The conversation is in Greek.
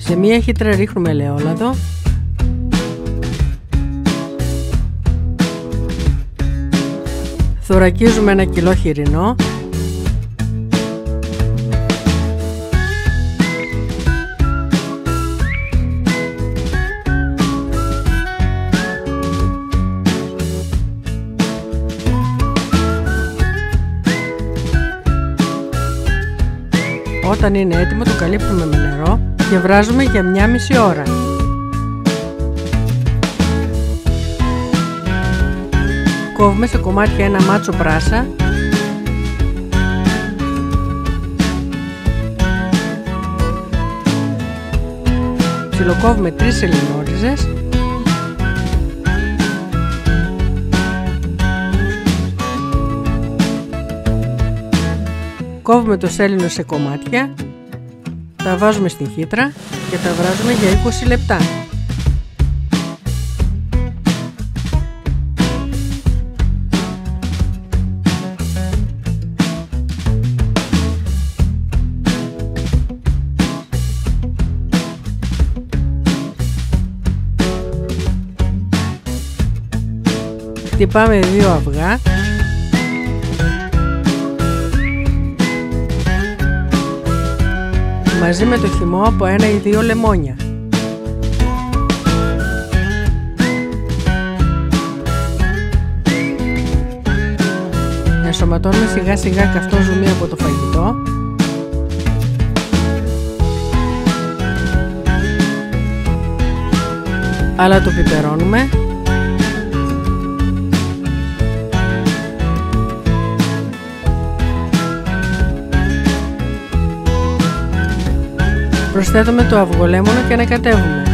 Σε μία χύτρα ρίχνουμε ελαιόλαδο, θωρακίζουμε 1 κιλό χοιρινό, όταν είναι έτοιμο το καλύπτουμε με νερό και βράζουμε για 1,5 ώρα. Κόβουμε σε κομμάτια ένα μάτσο πράσα, ψιλοκόβουμε 3 σελινόριζες, κόβουμε το σέλινο σε κομμάτια, τα βάζουμε στην χύτρα και τα βράζουμε για 20 λεπτά. Χτυπάμε 2 αυγά, μαζί με το χυμό από 1 ή 2 λεμόνια. Ενσωματώνουμε σιγά σιγά καυτό ζουμί από το φαγητό, αλλά το πιπερώνουμε. Προσθέτουμε το αυγολέμονο και ανακατεύουμε.